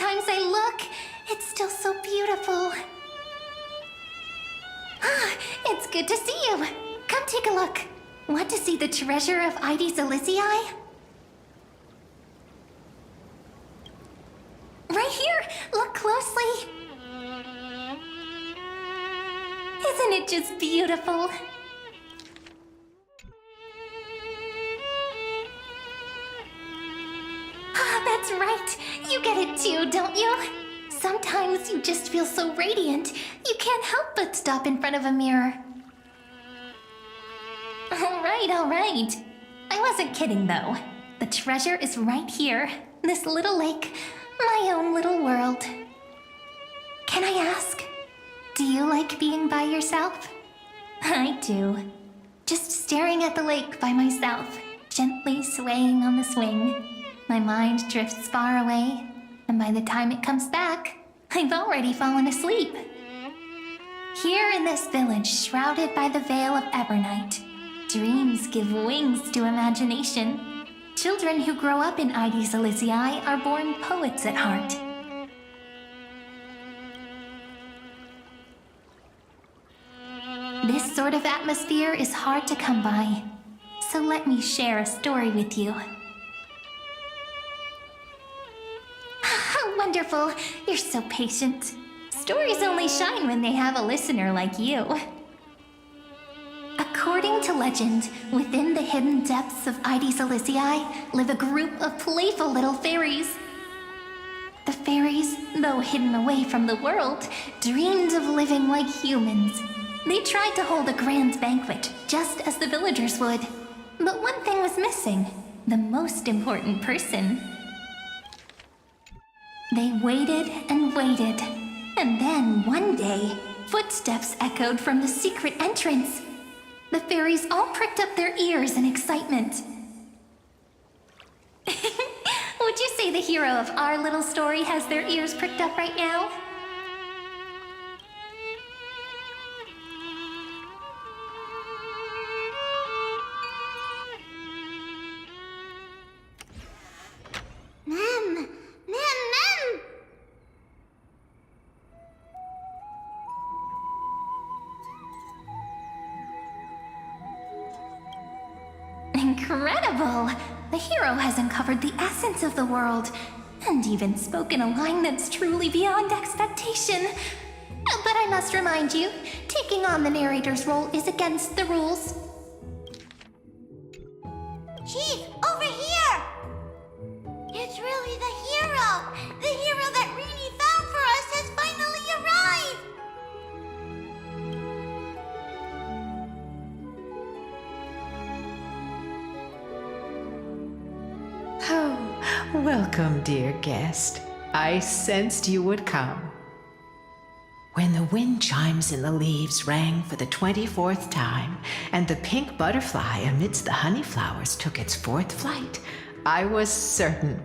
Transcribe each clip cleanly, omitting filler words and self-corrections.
times I look, it's still so beautiful. It's good to see you. Come take a look. Want to see the treasure of Ides Elysiae? Right here! Look closely! Isn't it just beautiful? That's right! You get it too, don't you? Sometimes you just feel so radiant, you can't help but stop in front of a mirror. Alright. I wasn't kidding though. The treasure is right here. This little lake. My own little world. Can I ask, do you like being by yourself? I do. Just staring at the lake by myself, gently swaying on the swing. My mind drifts far away, and by the time it comes back, I've already fallen asleep. Here in this village shrouded by the veil of Ebernite, dreams give wings to imagination. Children who grow up in Ides Elysiae are born poets at heart. This sort of atmosphere is hard to come by, so let me share a story with you. How wonderful! You're so patient. Stories only shine when they have a listener like you. According to legend, within the hidden depths of Ides Elysiae live a group of playful little fairies. The fairies, though hidden away from the world, dreamed of living like humans. They tried to hold a grand banquet, just as the villagers would. But one thing was missing, the most important person. They waited and waited, and then one day, footsteps echoed from the secret entrance. The fairies all pricked up their ears in excitement. Would you say the hero of our little story has their ears pricked up right now? Mem! Incredible! The hero has uncovered the essence of the world, and even spoken a line that's truly beyond expectation. But I must remind you, taking on the narrator's role is against the rules. Chief, over here! It's really the hero! The hero that Rini found for us has finally arrived! Oh, welcome, dear guest. I sensed you would come. When the wind chimes in the leaves rang for the 24th time, and the pink butterfly amidst the honey flowers took its 4th flight, I was certain.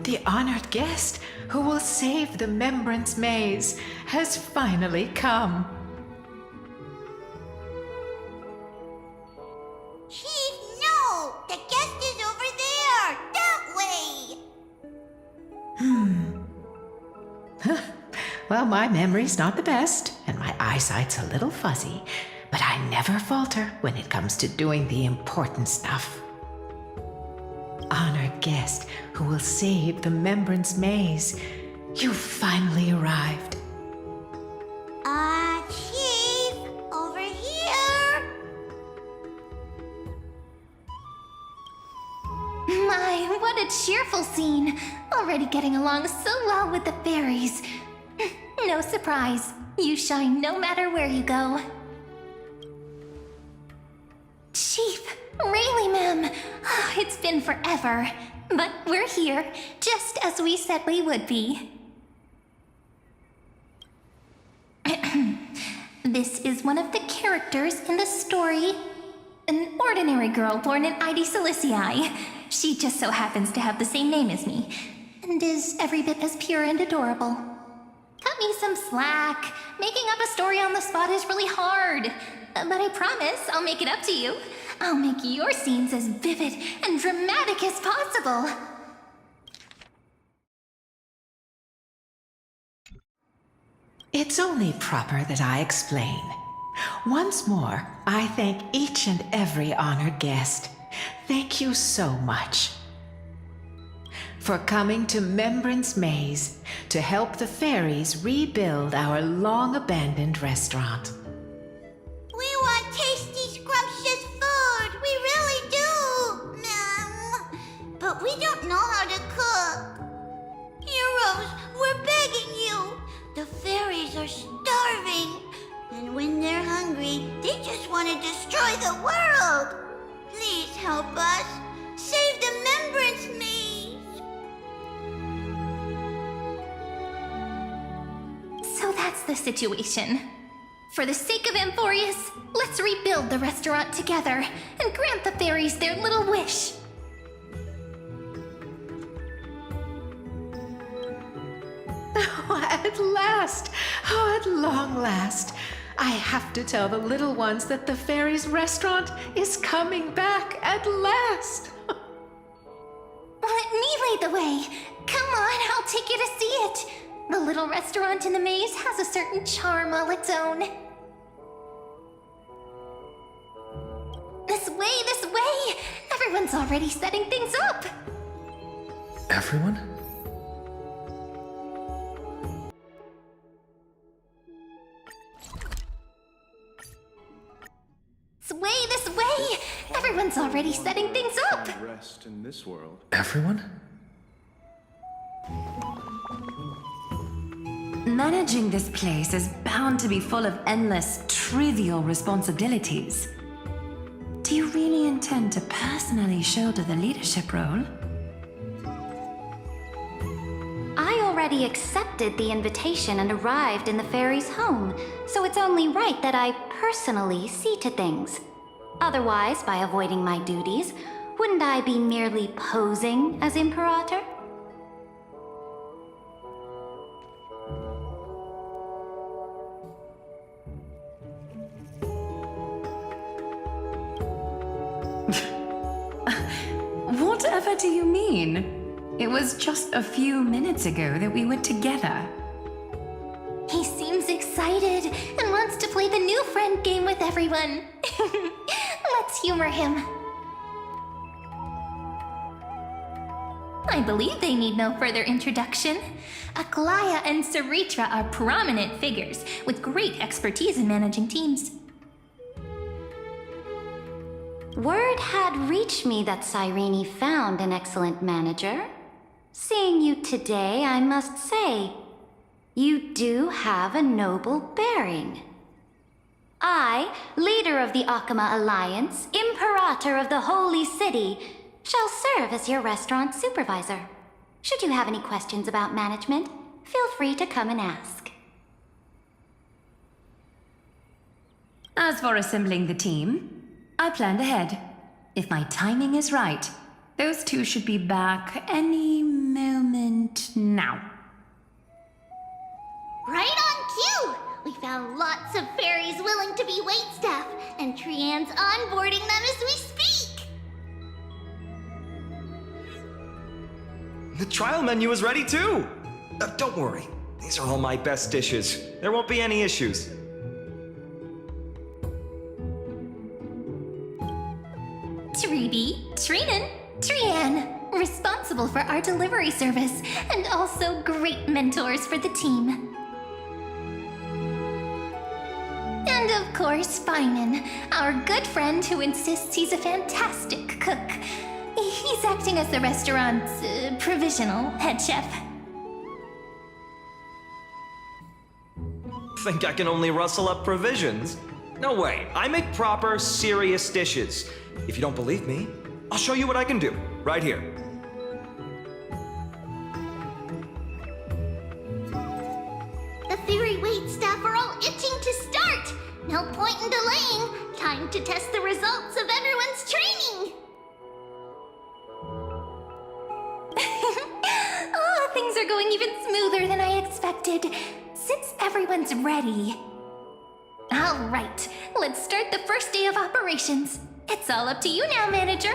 The honored guest who will save the Membrance Maze has finally come. Chief, no! The guest is over there! That way! Well, my memory's not the best, and my eyesight's a little fuzzy, but I never falter when it comes to doing the important stuff. Honored guest who will save the Membrance Maze, you've finally arrived. Chief, over here! My, what a cheerful scene! Already getting along so well with the fairies. No surprise, you shine no matter where you go. Chief, really, ma'am. It's been forever, but we're here, just as we said we would be. This is one of the characters in the story. An ordinary girl born in Ides Elysiae. She just so happens to have the same name as me, and is every bit as pure and adorable. Cut me some slack. Making up a story on the spot is really hard. But I promise I'll make it up to you. I'll make your scenes as vivid and dramatic as possible. It's only proper that I explain. Once more, I thank each and every honored guest. Thank you so much for coming to Membrance Maze to help the fairies rebuild our long-abandoned restaurant. We want tasty, scrumptious food. We really do. But we don't know how to cook. Heroes, we're begging you. The fairies are starving. And when they're hungry, they just want to destroy the world. Please help us. Save the Membrance Maze. So that's the situation. For the sake of Amphorius, let's rebuild the restaurant together and grant the fairies their little wish. Oh, at last! Oh, at long last! I have to tell the little ones that the fairies' restaurant is coming back at last! Let me lead the way. Come on, I'll take you to see it. The little restaurant in the maze has a certain charm all its own. This way, this way! Everyone's already setting things up. Everyone? This way! Everyone's already setting things up. Rest in this world. Everyone? Managing this place is bound to be full of endless, trivial responsibilities. Do you really intend to personally shoulder the leadership role? I already accepted the invitation and arrived in the fairy's home, so it's only right that I personally see to things. Otherwise, by avoiding my duties, wouldn't I be merely posing as Imperator? Whatever do you mean? It was just a few minutes ago that we were together. He seems excited and wants to play the new friend game with everyone. Let's humor him. I believe they need no further introduction. Aglaya and Saritra are prominent figures with great expertise in managing teams. Word had reached me that Cyrene found an excellent manager. Seeing you today, I must say, you do have a noble bearing. I, leader of the Akama Alliance, Imperator of the Holy City, shall serve as your restaurant supervisor. Should you have any questions about management, feel free to come and ask. As for assembling the team, I planned ahead. If my timing is right, those two should be back any moment now. Right on cue! We found lots of fairies willing to be waitstaff, and Trian's onboarding them as we speak! The trial menu is ready too! Don't worry, these are all my best dishes. There won't be any issues. Tridi, Trinan, Trian, responsible for our delivery service, and also great mentors for the team. And of course, Finan, our good friend who insists he's a fantastic cook. He's acting as the restaurant's provisional head chef. Think I can only rustle up provisions? No way, I make proper, serious dishes. If you don't believe me, I'll show you what I can do, right here. The fairy waitstaff are all itching to start! No point in delaying! Time to test the results of everyone's training! Oh, things are going even smoother than I expected. Since everyone's ready. All right, let's start the first day of operations. It's all up to you now, manager.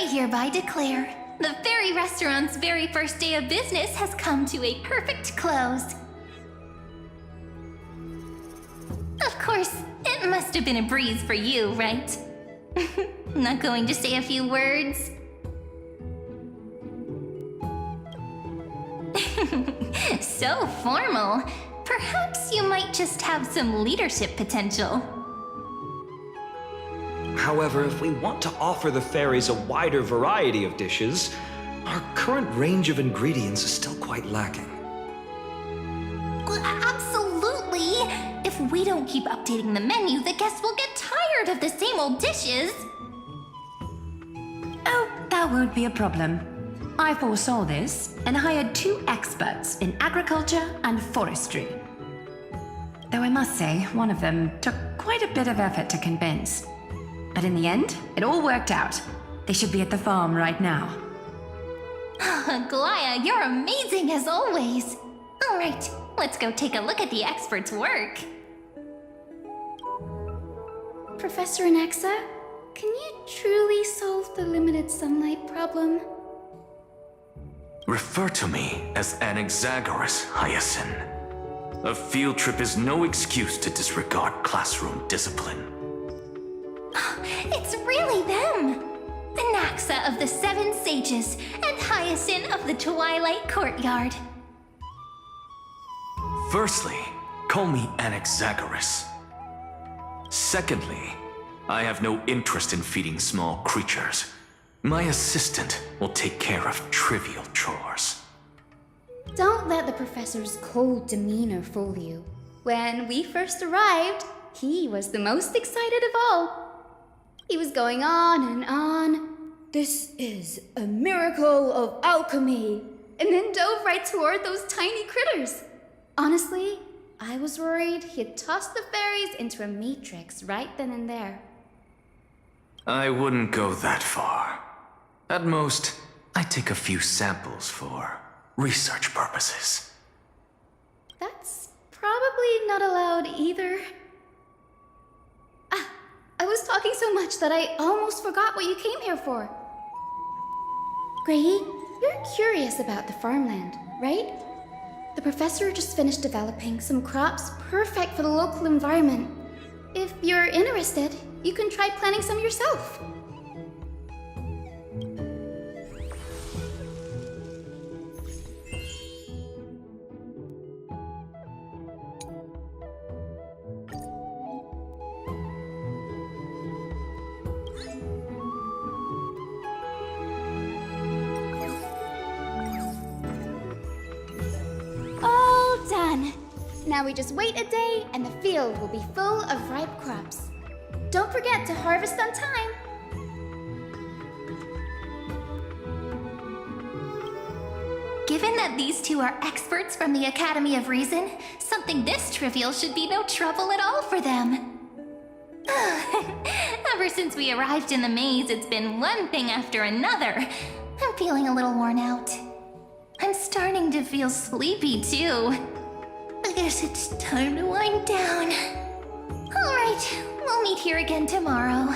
hereby declare the fairy restaurant's very first day of business has come to a perfect close. Of course, it must have been a breeze for you, right? Not going to say a few words? So formal. Perhaps you might just have some leadership potential. However, if we want to offer the fairies a wider variety of dishes, our current range of ingredients is still quite lacking. Well, absolutely! If we don't keep updating the menu, the guests will get tired of the same old dishes. Oh, that won't be a problem. I foresaw this and hired 2 experts in agriculture and forestry. Though I must say, one of them took quite a bit of effort to convince. But in the end, it all worked out. They should be at the farm right now. Glaya, you're amazing as always. All right, let's go take a look at the expert's work. Professor Anaxa, can you truly solve the limited sunlight problem? Refer to me as Anaxagoras, Hyacinth. A field trip is no excuse to disregard classroom discipline. It's really them! Anaxa of the 7 Sages and Hyacinth of the Twilight Courtyard. Firstly, call me Anaxagoras. Secondly, I have no interest in feeding small creatures. My assistant will take care of trivial chores. Don't let the professor's cold demeanor fool you. When we first arrived, he was the most excited of all. He was going on and on. This is a miracle of alchemy. And then dove right toward those tiny critters. Honestly, I was worried he'd toss the fairies into a matrix right then and there. I wouldn't go that far. At most, I'd take a few samples for research purposes. That's probably not allowed either. I was talking so much that I almost forgot what you came here for. Grayi, you're curious about the farmland, right? The professor just finished developing some crops perfect for the local environment. If you're interested, you can try planting some yourself. Now we just wait a day and the field will be full of ripe crops. Don't forget to harvest on time. Given that these 2 are experts from the Academy of Reason, something this trivial should be no trouble at all for them. Ever since we arrived in the maze, it's been one thing after another. I'm feeling a little worn out. I'm starting to feel sleepy too. I guess it's time to wind down. All right, we'll meet here again tomorrow.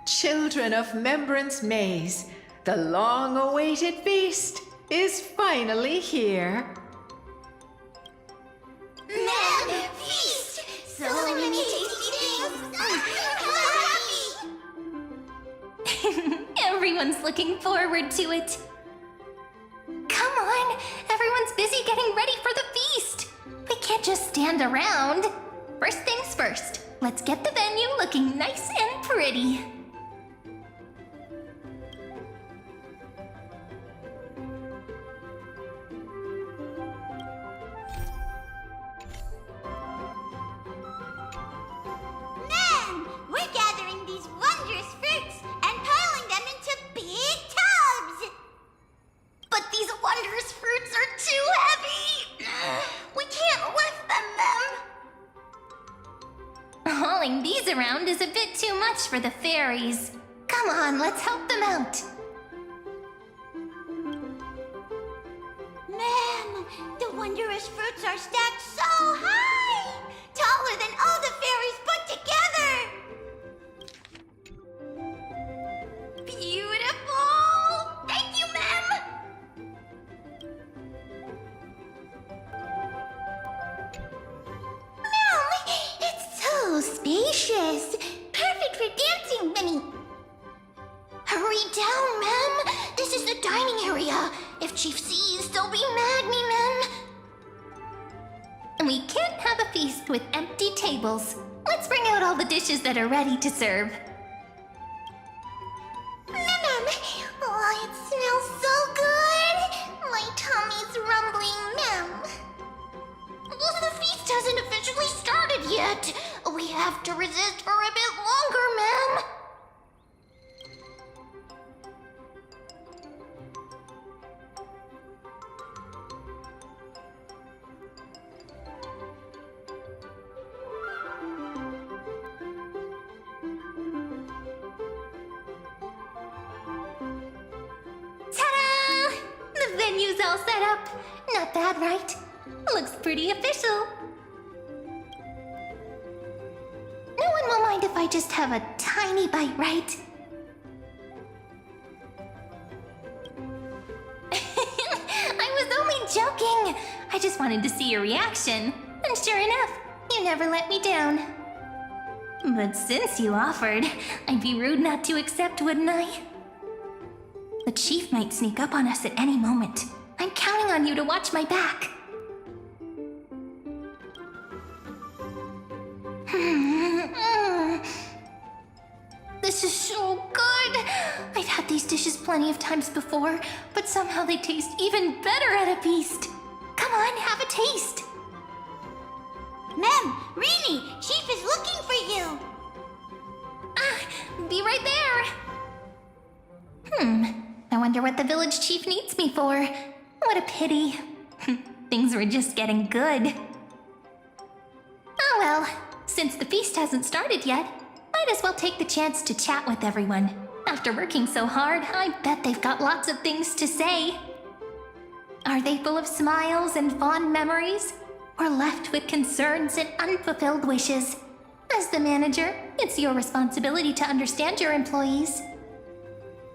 Children of Membrance Maze, the long-awaited feast is finally here. Man, feast! So many tasty things! I'm happy! Everyone's looking forward to it. Come on, everyone's busy getting ready for the feast. We can't just stand around. First things first, let's get the venue looking nice and pretty. Man, we're gathering these wondrous fruits and piling them into big tubs! But these wondrous fruits are too heavy! We can't lift them, Mem! Hauling these around is a bit too much for the fairies. Come on, let's help them out. Ma'am, the wondrous fruits are stacked so high! Taller than all the fairies put together! Beautiful! Thank you, ma'am! Ma'am, it's so spacious! Perfect for dancing, Minnie! Hurry down, ma'am! This is the dining area! If Chief sees, they'll be mad me, ma'am! And we can't have a feast with empty tables. Let's bring out all the dishes that are ready to serve. Ma'am! Oh, it smells so good! My tummy's rumbling, ma'am. Well, the feast hasn't officially started yet. We have to resist for a bit longer, ma'am. menu's all set up. Not bad, right? Looks pretty official. No one will mind if I just have a tiny bite, right? I was only joking. I just wanted to see your reaction. And sure enough, you never let me down. But since you offered, I'd be rude not to accept, wouldn't I? The chief might sneak up on us at any moment. I'm counting on you to watch my back. This is so good! I've had these dishes plenty of times before, but somehow they taste even better at a feast. Come on, have a taste. Mem, Rini, Chief is looking for you. Be right there. I wonder what the village chief needs me for. What a pity. Things were just getting good. Oh well, since the feast hasn't started yet, might as well take the chance to chat with everyone. After working so hard, I bet they've got lots of things to say. Are they full of smiles and fond memories? Or left with concerns and unfulfilled wishes? As the manager, it's your responsibility to understand your employees.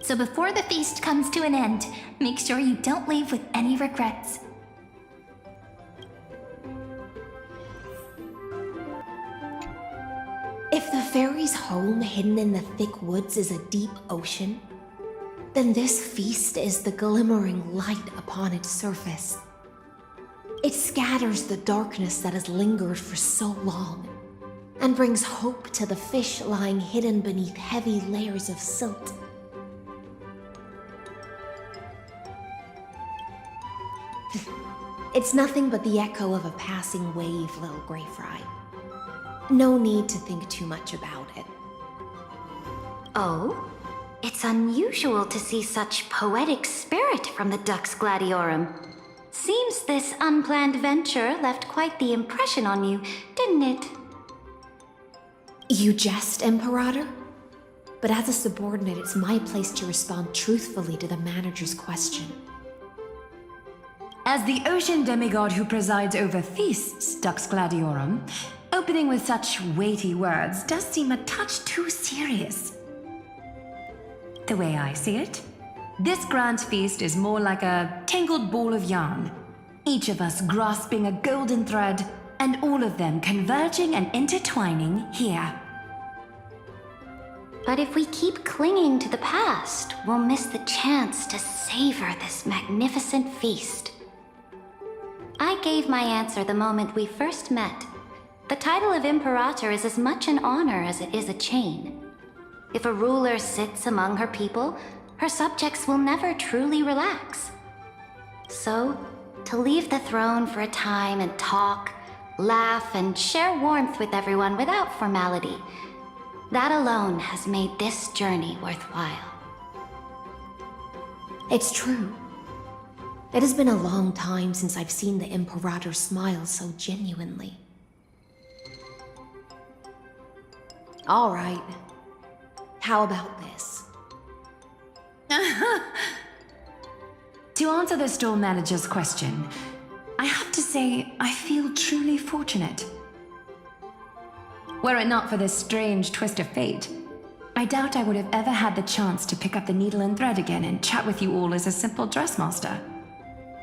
So before the feast comes to an end, make sure you don't leave with any regrets. If the fairy's home hidden in the thick woods is a deep ocean, then this feast is the glimmering light upon its surface. It scatters the darkness that has lingered for so long, and brings hope to the fish lying hidden beneath heavy layers of silt. It's nothing but the echo of a passing wave, little Grey Fry. No need to think too much about it. Oh? It's unusual to see such poetic spirit from the Dux Gladiorum. Seems this unplanned venture left quite the impression on you, didn't it? You jest, Imperator? But as a subordinate, it's my place to respond truthfully to the manager's question. As the ocean demigod who presides over feasts, Dux Gladiorum, opening with such weighty words does seem a touch too serious. The way I see it, this grand feast is more like a tangled ball of yarn, each of us grasping a golden thread, and all of them converging and intertwining here. But if we keep clinging to the past, we'll miss the chance to savor this magnificent feast. I gave my answer the moment we first met. The title of Imperator is as much an honor as it is a chain. If a ruler sits among her people, her subjects will never truly relax. So, to leave the throne for a time and talk, laugh, and share warmth with everyone without formality, that alone has made this journey worthwhile. It's true. It has been a long time since I've seen the Imperator smile so genuinely. All right. How about this? To answer the store manager's question, I have to say I feel truly fortunate. Were it not for this strange twist of fate, I doubt I would have ever had the chance to pick up the needle and thread again and chat with you all as a simple dressmaster.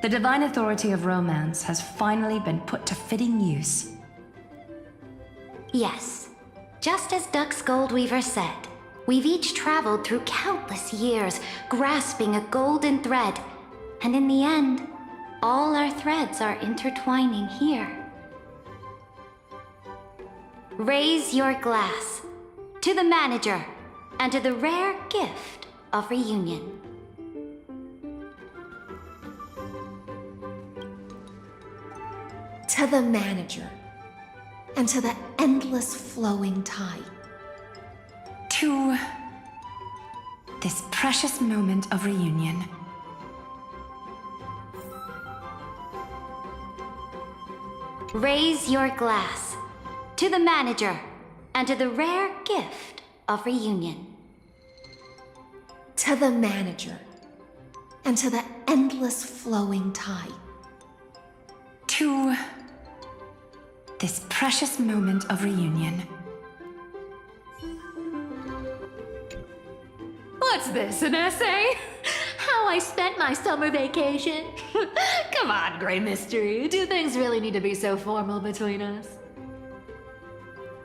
The divine authority of romance has finally been put to fitting use. Yes, just as Dux Goldweaver said, we've each traveled through countless years, grasping a golden thread, and in the end, all our threads are intertwining here. Raise your glass to the manager and to the rare gift of reunion. To the manager, and to the endless flowing tide. To this precious moment of reunion. Raise your glass to the manager and to the rare gift of reunion. To the manager, and to the endless flowing tide. To this precious moment of reunion. What's this, an essay? How I spent my summer vacation? Come on, Grey Mystery. Do things really need to be so formal between us?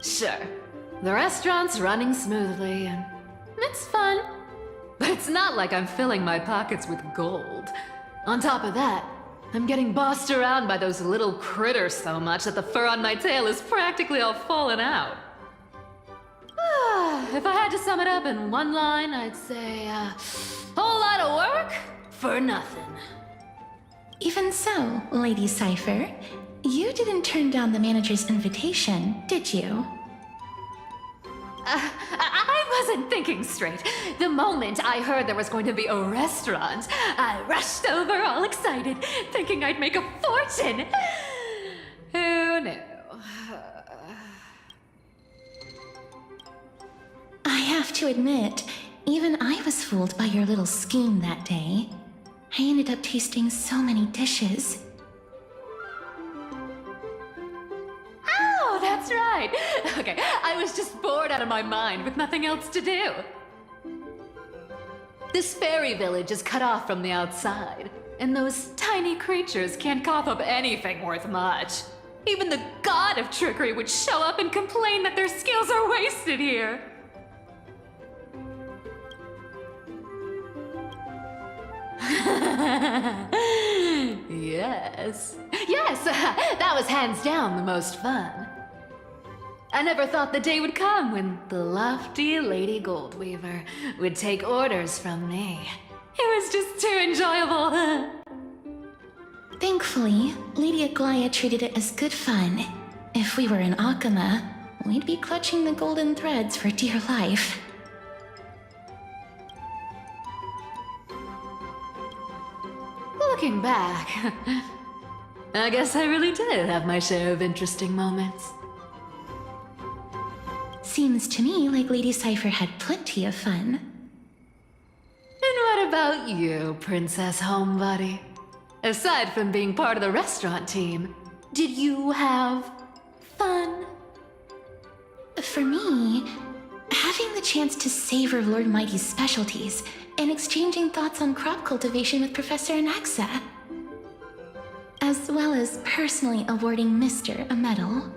Sure, the restaurant's running smoothly and it's fun. But it's not like I'm filling my pockets with gold. On top of that, I'm getting bossed around by those little critters so much that the fur on my tail is practically all fallen out. If I had to sum it up in one line, I'd say, whole lot of work for nothing. Even so, Lady Cypher, you didn't turn down the manager's invitation, did you? I wasn't thinking straight. The moment I heard there was going to be a restaurant, I rushed over all excited, thinking I'd make a fortune. Who knew? I have to admit, even I was fooled by your little scheme that day. I ended up tasting so many dishes. Oh, that's right. Okay, I was just bored out of my mind with nothing else to do. This fairy village is cut off from the outside, and those tiny creatures can't cough up anything worth much. Even the god of trickery would show up and complain that their skills are wasted here. Yes, that was hands down the most fun. I never thought the day would come when the lofty Lady Goldweaver would take orders from me. It was just too enjoyable. Thankfully, Lady Aglaia treated it as good fun. If we were in Akama, we'd be clutching the golden threads for dear life. Looking back, I guess I really did have my share of interesting moments. Seems to me like Lady Cypher had plenty of fun. And what about you, Princess Homebody? Aside from being part of the restaurant team, did you have fun? For me, having the chance to savor Lord Mighty's specialties and exchanging thoughts on crop cultivation with Professor Anaxa, as well as personally awarding Mr. a medal.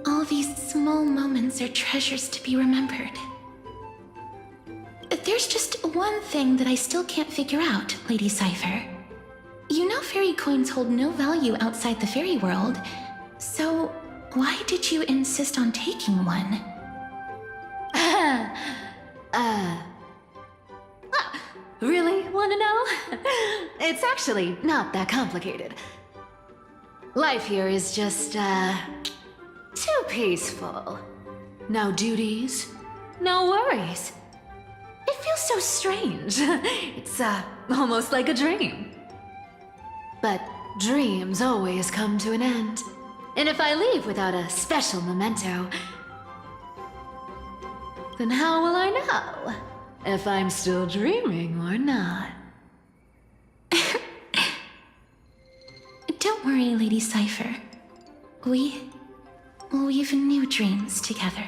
All these small moments are treasures to be remembered. There's just one thing that I still can't figure out, Lady Cypher. You know fairy coins hold no value outside the fairy world, so why did you insist on taking one? Really wanna know? It's actually not that complicated. Life here is just, too peaceful. No duties, no worries. It feels so strange. It's, almost like a dream. But dreams always come to an end. And if I leave without a special memento, then how will I know if I'm still dreaming or not? Don't worry, Lady Cypher. We've new dreams together.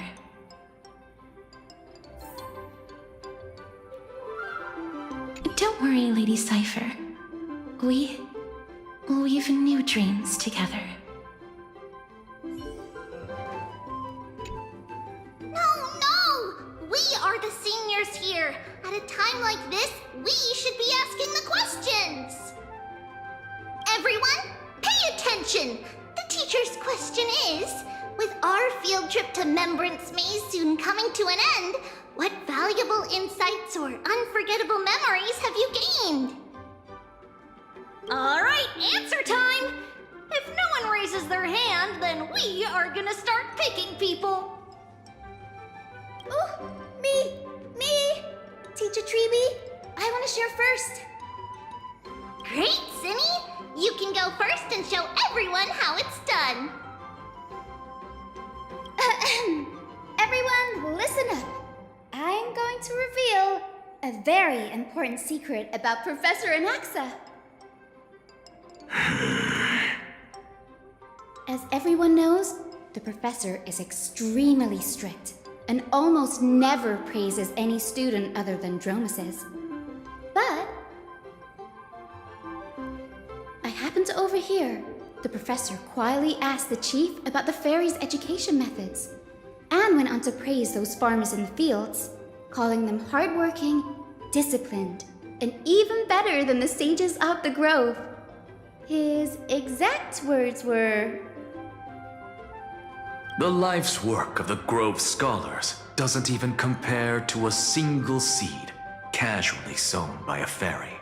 Don't worry, Lady Cypher. We've new dreams together. No! We are the seniors here. At a time like this, we should be asking the questions. Everyone, pay attention. The teacher's question is, with our field trip to Membrance Maze soon coming to an end, what valuable insights or unforgettable memories have you gained? All right, answer time! If no one raises their hand, then we are gonna start picking people. Oh, me! Teacher Treeby, I want to share first. Great, Simmy! You can go first and show everyone how it's done. Everyone, listen up. I'm going to reveal a very important secret about Professor Anaxa. As everyone knows, the professor is extremely strict and almost never praises any student other than Dromuses. But I happened to overhear the professor quietly asked the chief about the fairies' education methods and went on to praise those farmers in the fields, calling them hardworking, disciplined, and even better than the sages of the grove. His exact words were, The life's work of the Grove scholars doesn't even compare to a single seed casually sown by a fairy.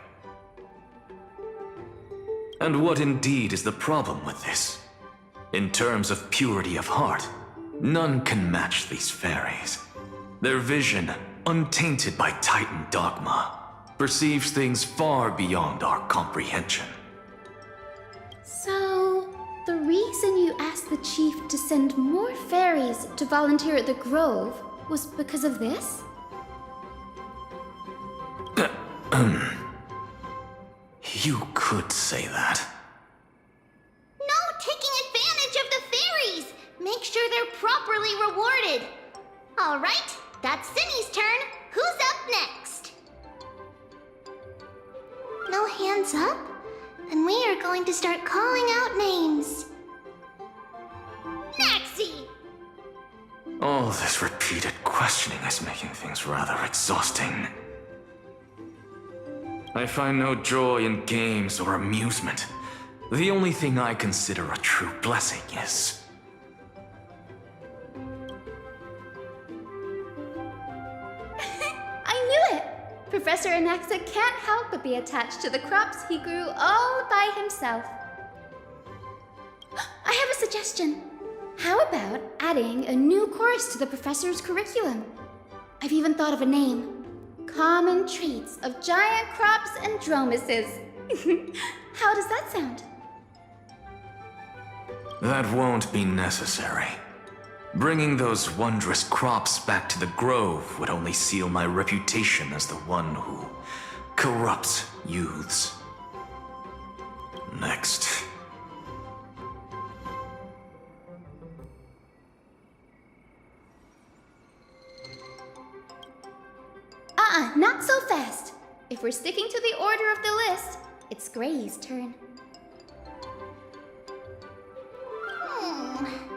And what indeed is the problem with this? In terms of purity of heart, none can match these fairies. Their vision, untainted by Titan dogma, perceives things far beyond our comprehension. So, the reason you asked the chief to send more fairies to volunteer at the Grove was because of this? You could say that. No taking advantage of the fairies! Make sure they're properly rewarded. Alright, that's Cindy's turn. Who's up next? No hands up? Then we are going to start calling out names. Naxie! All this repeated questioning is making things rather exhausting. I find no joy in games or amusement. The only thing I consider a true blessing is... I knew it! Professor Anaxa can't help but be attached to the crops he grew all by himself. I have a suggestion. How about adding a new course to the professor's curriculum? I've even thought of a name. Common Traits of Giant Crops and Dromuses. How does that sound? That won't be necessary. Bringing those wondrous crops back to the Grove would only seal my reputation as the one who corrupts youths. Next. Not so fast. If we're sticking to the order of the list, it's Gray's turn.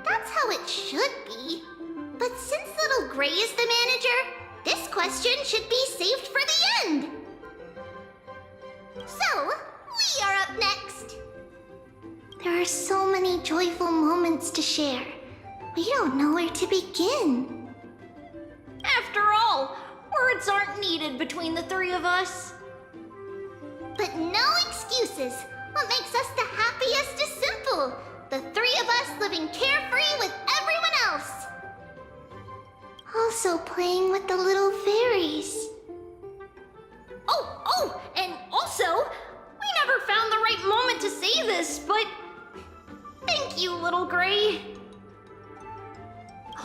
That's how it should be. But since little Gray is the manager, this question should be saved for the end. So, we are up next. There are so many joyful moments to share. We don't know where to begin. After all, words aren't needed between the three of us. But no excuses. What makes us the happiest is simple. The three of us living carefree with everyone else. Also playing with the little fairies. Oh, and also, we never found the right moment to say this, but thank you, little Gray.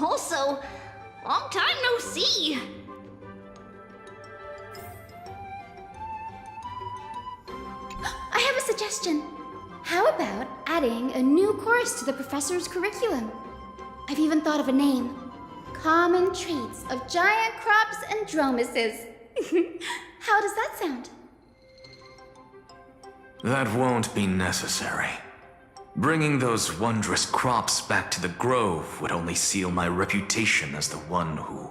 Also, long time no see. I have a suggestion. How about adding a new course to the professor's curriculum? I've even thought of a name. Common Traits of Giant Crops and Dromuses. How does that sound? That won't be necessary. Bringing those wondrous crops back to the Grove would only seal my reputation as the one who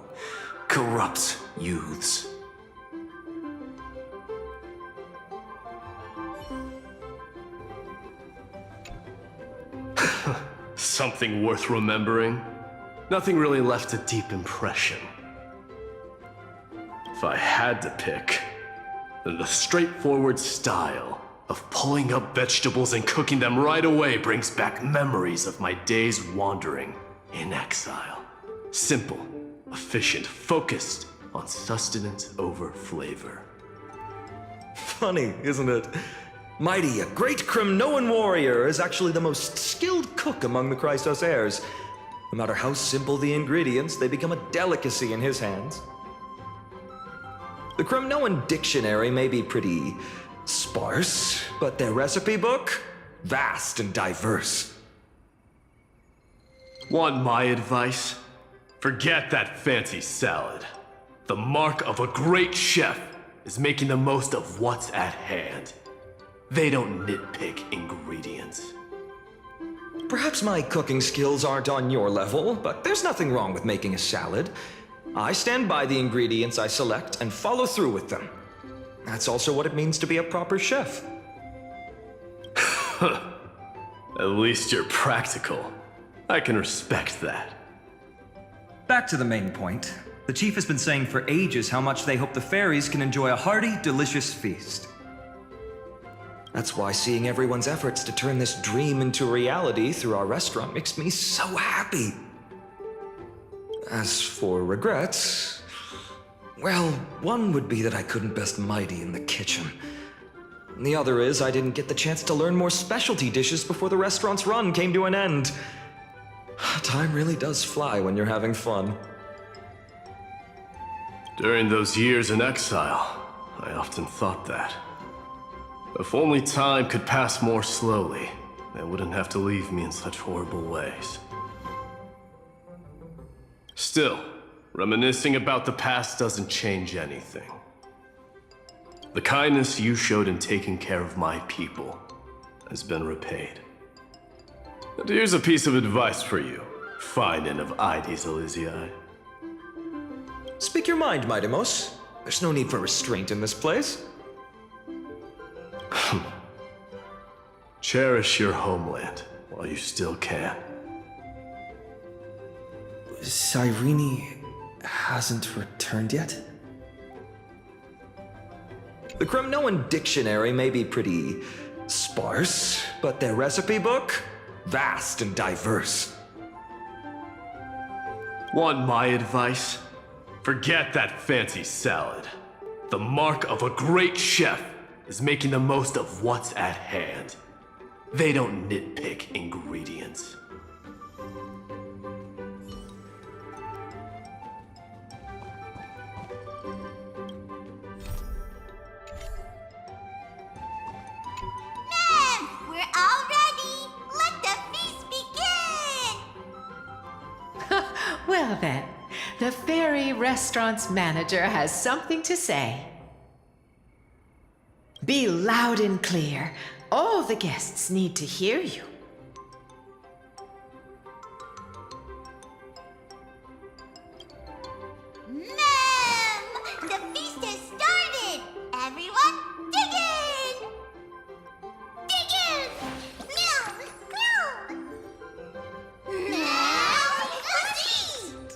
corrupts youths. Something worth remembering? Nothing really left a deep impression. If I had to pick, then the straightforward style of pulling up vegetables and cooking them right away brings back memories of my days wandering in exile. Simple, efficient, focused on sustenance over flavor. Funny, isn't it? Mighty, a great Crimnoan warrior, is actually the most skilled cook among the Chrysos heirs. No matter how simple the ingredients, they become a delicacy in his hands. The Kremnoan dictionary may be pretty sparse, but their recipe book, vast and diverse. Want my advice? Forget that fancy salad. The mark of a great chef is making the most of what's at hand. They don't nitpick ingredients. Perhaps my cooking skills aren't on your level, but there's nothing wrong with making a salad. I stand by the ingredients I select and follow through with them. That's also what it means to be a proper chef. At least you're practical. I can respect that. Back to the main point. The chief has been saying for ages how much they hope the fairies can enjoy a hearty, delicious feast. That's why seeing everyone's efforts to turn this dream into reality through our restaurant makes me so happy. As for regrets, well, one would be that I couldn't best Mighty in the kitchen. The other is I didn't get the chance to learn more specialty dishes before the restaurant's run came to an end. Time really does fly when you're having fun. During those years in exile, I often thought that. If only time could pass more slowly, they wouldn't have to leave me in such horrible ways. Still, reminiscing about the past doesn't change anything. The kindness you showed in taking care of my people has been repaid. And here's a piece of advice for you, Finin of Ides Elysiae. Speak your mind, Midemos. There's no need for restraint in this place. Cherish your homeland while you still can. Cyrene hasn't returned yet? The Kremnoan dictionary may be pretty sparse, but their recipe book, vast and diverse. Want my advice? Forget that fancy salad. The mark of a great chef is making the most of what's at hand. They don't nitpick ingredients. Ma'am, we're all ready. Let the feast begin. Well then, the fairy restaurant's manager has something to say. Be loud and clear. All the guests need to hear you. Ma'am, the feast has started. Everyone, dig in. Dig in. Meow, meow. Now, let's eat.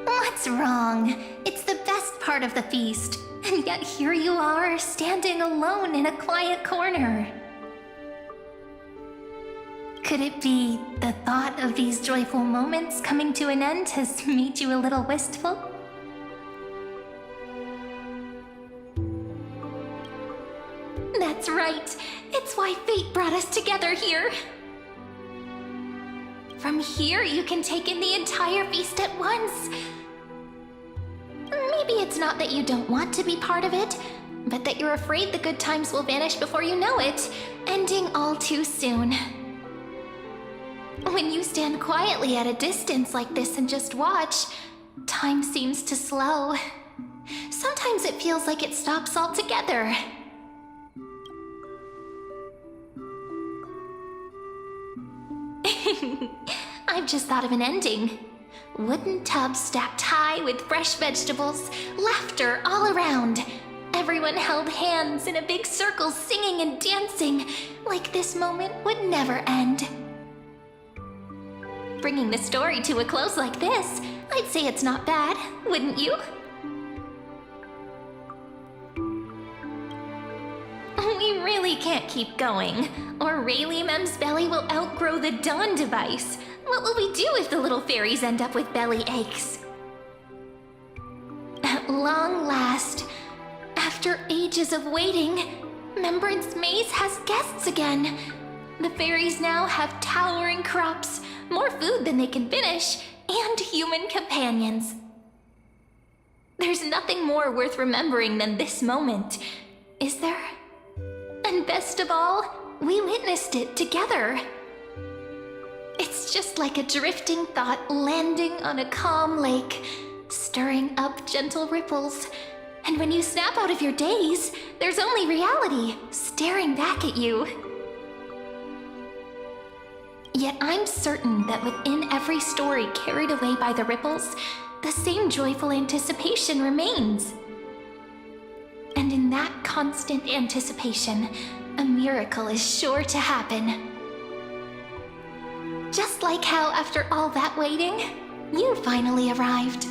What's wrong? It's the best part of the feast. And yet here you are, standing alone in a quiet corner. Could it be the thought of these joyful moments coming to an end has made you a little wistful? That's right. It's why fate brought us together here. From here, you can take in the entire feast at once. Maybe it's not that you don't want to be part of it, but that you're afraid the good times will vanish before you know it, ending all too soon. When you stand quietly at a distance like this and just watch, time seems to slow. Sometimes it feels like it stops altogether. I've just thought of an ending. Wooden tubs stacked high with fresh vegetables, laughter all around. Everyone held hands in a big circle, singing and dancing, like this moment would never end. Bringing the story to a close like this, I'd say it's not bad, wouldn't you? We really can't keep going, or Rayleigh Mem's belly will outgrow the Dawn device. What will we do if the little fairies end up with belly aches? At long last, after ages of waiting, Remembrance Maze has guests again. The fairies now have towering crops, more food than they can finish, and human companions. There's nothing more worth remembering than this moment, is there? And best of all, we witnessed it together. It's just like a drifting thought landing on a calm lake, stirring up gentle ripples. And when you snap out of your daze, there's only reality staring back at you. Yet I'm certain that within every story carried away by the ripples, the same joyful anticipation remains. And in that constant anticipation, a miracle is sure to happen. Just like how after all that waiting, you finally arrived.